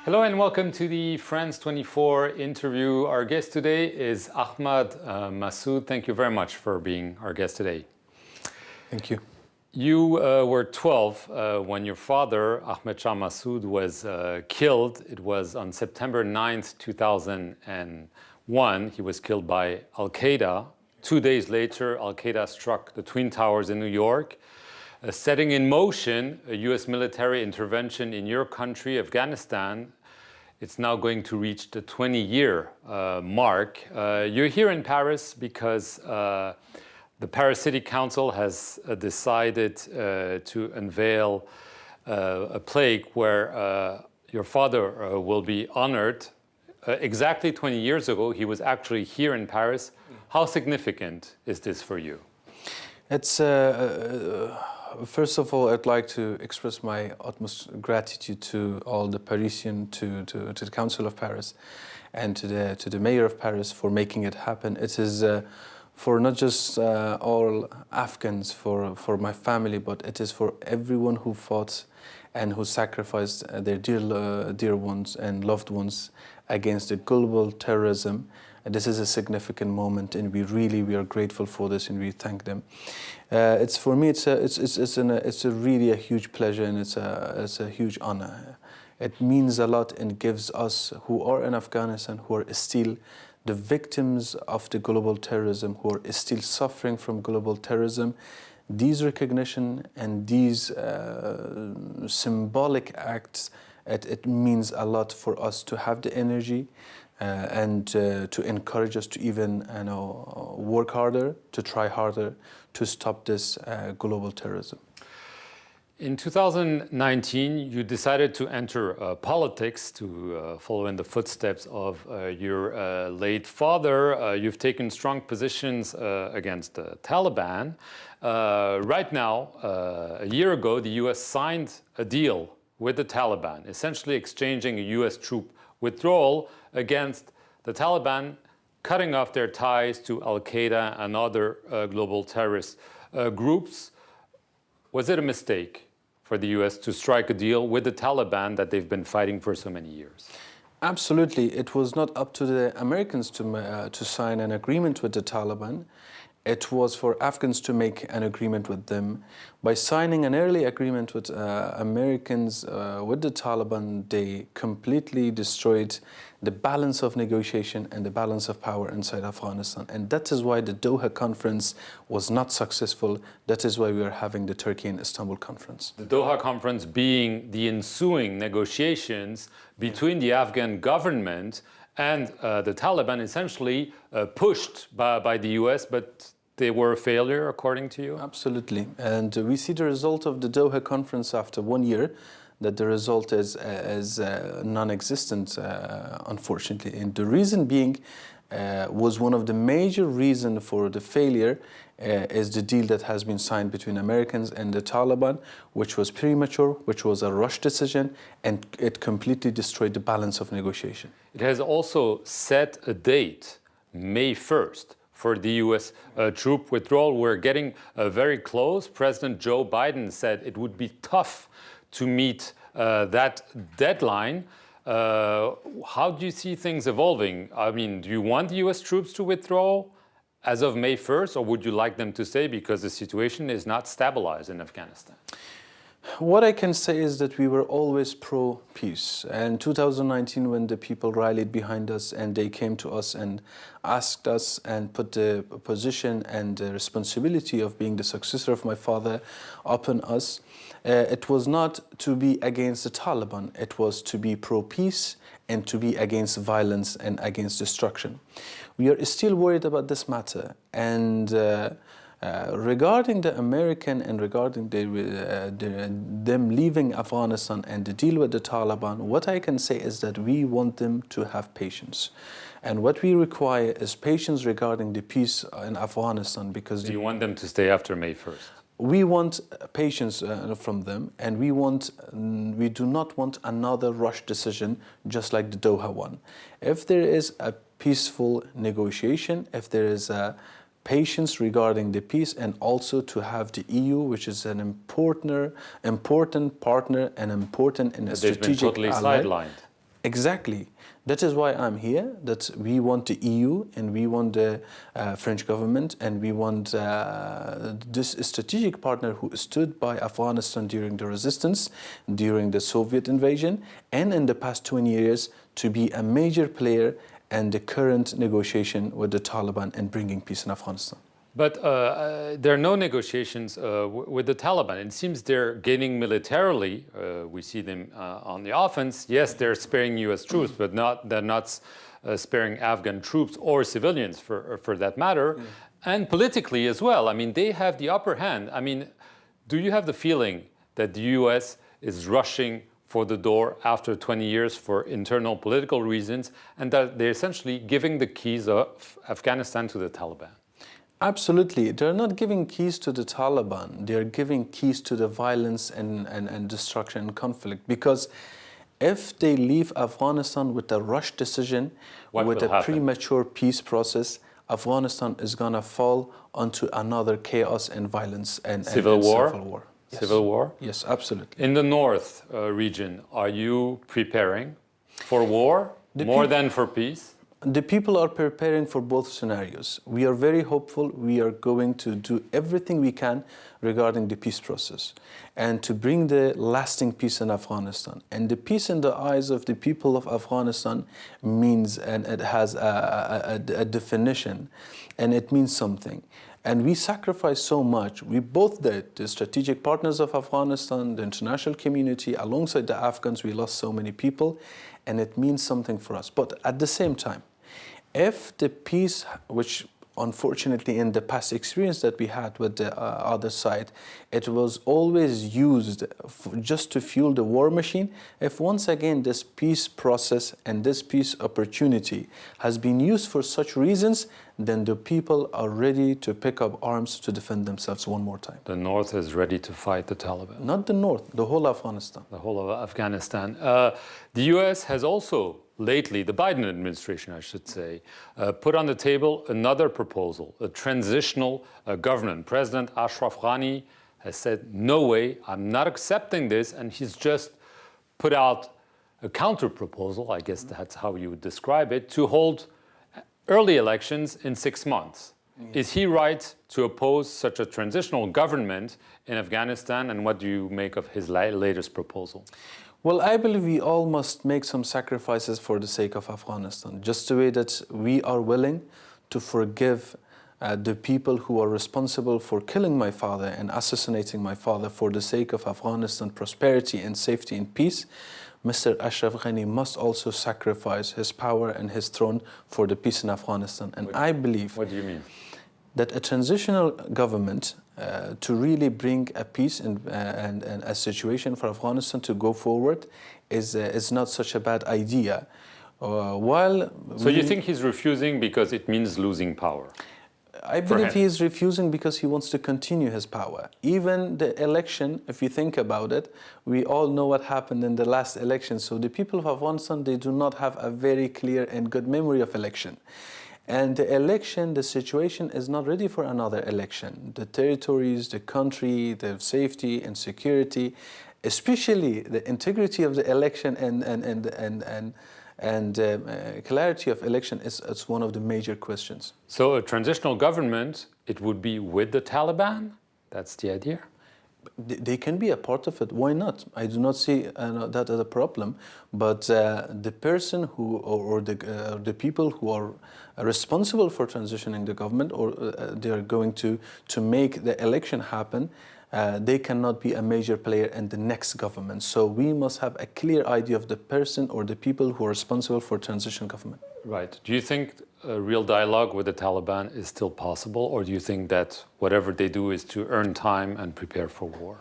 Hello and welcome to the France 24 interview. Our guest today is Ahmad Massoud. Thank you very much for being our guest today. Thank you. You were 12 when your father, Ahmad Shah Massoud, was killed. It was on September 9th, 2001. He was killed by Al-Qaeda. 2 days later, Al-Qaeda struck the Twin Towers in New York, setting in motion a US military intervention in your country, Afghanistan. It's now going to reach the 20-year mark. You're here in Paris because the Paris City Council has decided to unveil a plaque where your father will be honored. Exactly 20 years ago, he was actually here in Paris. How significant is this for you? It's first of all, I'd like to express my utmost gratitude to all the Parisians, to the Council of Paris, and to the Mayor of Paris for making it happen. It is for not just all Afghans, for my family, but it is for everyone who fought and who sacrificed their dear ones and loved ones against the global terrorism. And this is a significant moment, and we are grateful for this, and we thank them. It's for me, it's a really a huge pleasure, and it's a huge honor. It means a lot and gives us who are in Afghanistan, who are still the victims of the global terrorism, who are still suffering from global terrorism, these recognition and these symbolic acts. It means a lot for us to have the energy and to encourage us to even work harder, to try harder to stop this global terrorism. In 2019, you decided to enter politics to follow in the footsteps of your late father. You've taken strong positions against the Taliban. Right now, a year ago, the US signed a deal with the Taliban, essentially exchanging a US troop withdrawal against the Taliban, cutting off their ties to Al-Qaeda and other global terrorist groups. Was it a mistake for the US to strike a deal with the Taliban that they've been fighting for so many years? Absolutely. It was not up to the Americans to sign an agreement with the Taliban. It was for Afghans to make an agreement with them. By signing an early agreement with Americans with the Taliban, they completely destroyed the balance of negotiation and the balance of power inside Afghanistan. And that is why the Doha conference was not successful. That is why we are having the Turkey and Istanbul conference. The Doha conference being the ensuing negotiations between the Afghan government and the Taliban, essentially pushed by the US, but they were a failure, according to you? Absolutely. And we see the result of the Doha conference after 1 year, that the result is non-existent, unfortunately. And the reason being was one of the major reasons for the failure is the deal that has been signed between Americans and the Taliban, which was premature, which was a rush decision, and it completely destroyed the balance of negotiation. It has also set a date, May 1st, for the US troop withdrawal. We're getting very close. President Joe Biden said it would be tough to meet that deadline. How do you see things evolving? I mean, do you want the US troops to withdraw as of May 1st, or would you like them to stay because the situation is not stabilized in Afghanistan? What I can say is that we were always pro-peace. And 2019, when the people rallied behind us and they came to us and asked us and put the position and the responsibility of being the successor of my father upon us, it was not to be against the Taliban. It was to be pro-peace and to be against violence and against destruction. We are still worried about this matter. And regarding the American and regarding them leaving Afghanistan and the deal with the Taliban, what I can say is that we want them to have patience. And what we require is patience regarding the peace in Afghanistan, because... Do you want them to stay after May 1st? We want patience from them, and we do not want another rush decision just like the Doha one. If there is a peaceful negotiation, if there is a patience regarding the peace, and also to have the EU, which is an important partner and important in a strategic ally. They've been totally sidelined. Exactly. That is why I'm here, that we want the EU and we want the French government and we want this strategic partner who stood by Afghanistan during the resistance, during the Soviet invasion, and in the past 20 years to be a major player in the current negotiation with the Taliban and bringing peace in Afghanistan. But there are no negotiations with the Taliban. It seems they're gaining militarily. We see them on the offense. Yes, they're sparing U.S. troops, but they're not sparing Afghan troops or civilians, for that matter. Yeah. And politically as well. I mean, they have the upper hand. I mean, do you have the feeling that the U.S. is rushing for the door after 20 years for internal political reasons, and that they're essentially giving the keys of Afghanistan to the Taliban? Absolutely. They're not giving keys to the Taliban. They're giving keys to the violence and destruction and conflict. Because if they leave Afghanistan with a rushed decision, with a premature peace process, Afghanistan is going to fall onto another chaos and violence and civil war. Yes. Civil war? Yes, absolutely. In the north region, are you preparing for war more than for peace? The people are preparing for both scenarios. We are very hopeful. We are going to do everything we can regarding the peace process and to bring the lasting peace in Afghanistan. And the peace in the eyes of the people of Afghanistan means, and it has a definition, and it means something. And we sacrifice so much. We both did. The strategic partners of Afghanistan, the international community, alongside the Afghans, we lost so many people, and it means something for us. But at the same time, if the peace, which unfortunately in the past experience that we had with the other side, it was always used just to fuel the war machine. If once again this peace process and this peace opportunity has been used for such reasons, then the people are ready to pick up arms to defend themselves one more time. The North is ready to fight the Taliban? Not the North, the whole Afghanistan. The whole of Afghanistan. The US has also lately, the Biden administration, I should say, put on the table another proposal, a transitional government. President Ashraf Ghani has said, no way, I'm not accepting this, and he's just put out a counter proposal, I guess that's how you would describe it, to hold early elections in 6 months. Yes. Is he right to oppose such a transitional government in Afghanistan, and what do you make of his latest proposal? Well, I believe we all must make some sacrifices for the sake of Afghanistan, just the way that we are willing to forgive the people who are responsible for killing my father and assassinating my father for the sake of Afghanistan prosperity and safety and peace. Mr. Ashraf Ghani must also sacrifice his power and his throne for the peace in Afghanistan. And I believe... What do you mean? That a transitional government to really bring a peace and a situation for Afghanistan to go forward is not such a bad idea. So you think he's refusing because it means losing power? I believe he is refusing because he wants to continue his power. Even the election, if you think about it, we all know what happened in the last election. So the people of Afghanistan, they do not have a very clear and good memory of election. And the election, the situation is not ready for another election. The territories, the country, the safety and security, especially the integrity of the election and clarity of election is one of the major questions. So a transitional government, it would be with the Taliban? That's the idea? They can be a part of it. Why not? I do not see that as a problem. But the person who, or the people who are responsible for transitioning the government, or they are going to make the election happen, they cannot be a major player in the next government. So we must have a clear idea of the person or the people who are responsible for transition government. Right. Do you think a real dialogue with the Taliban is still possible, or do you think that whatever they do is to earn time and prepare for war?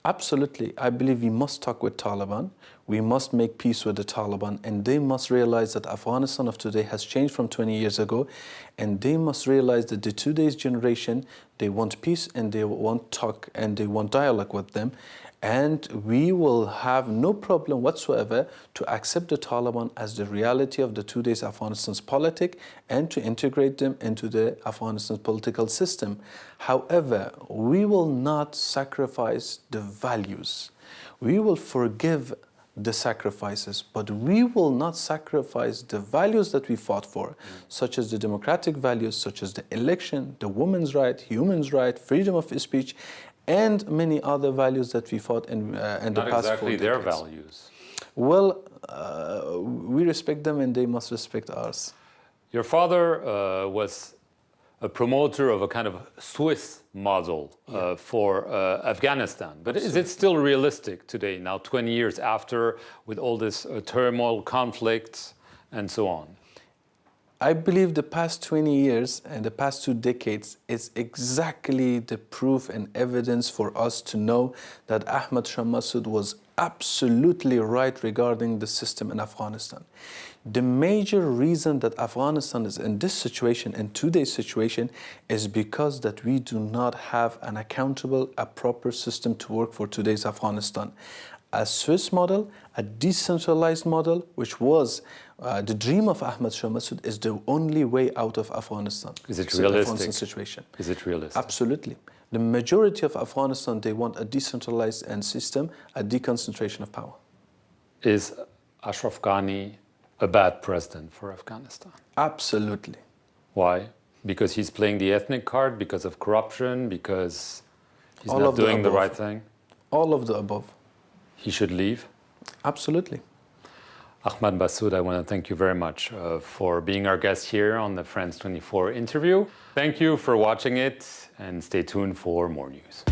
Absolutely. I believe we must talk with Taliban. We must make peace with the Taliban, and they must realize that Afghanistan of today has changed from 20 years ago, and they must realize that the today's generation, they want peace and they want talk and they want dialogue with them. And we will have no problem whatsoever to accept the Taliban as the reality of the today's Afghanistan's politics and to integrate them into the Afghanistan's political system. However, we will not sacrifice the values. We will forgive the sacrifices, but we will not sacrifice the values that we fought for, such as the democratic values, such as the election, the women's right, human right, freedom of speech, and many other values that we fought in the past 4 decades. Not exactly their values. Well, we respect them and they must respect ours. Your father was a promoter of a kind of Swiss model for Afghanistan. But is it still realistic today, now 20 years after, with all this turmoil, conflict, and so on? I believe the past 20 years and the past 2 decades is exactly the proof and evidence for us to know that Ahmad Shah Massoud was absolutely right regarding the system in Afghanistan. The major reason that Afghanistan is in this situation, in today's situation, is because that we do not have an accountable, a proper system to work for today's Afghanistan. A Swiss model, a decentralized model, which was the dream of Ahmad Shah Massoud, is the only way out of Afghanistan. Is it realistic? Afghanistan situation. Is it realistic? Absolutely. The majority of Afghanistan, they want a decentralized system, a deconcentration of power. Is Ashraf Ghani a bad president for Afghanistan? Absolutely. Why? Because he's playing the ethnic card, because of corruption, because he's All not of the doing the above. right thing? All of the above. He should leave? Absolutely. Ahmad Massoud, I want to thank you very much for being our guest here on the France 24 interview. Thank you for watching it, and stay tuned for more news.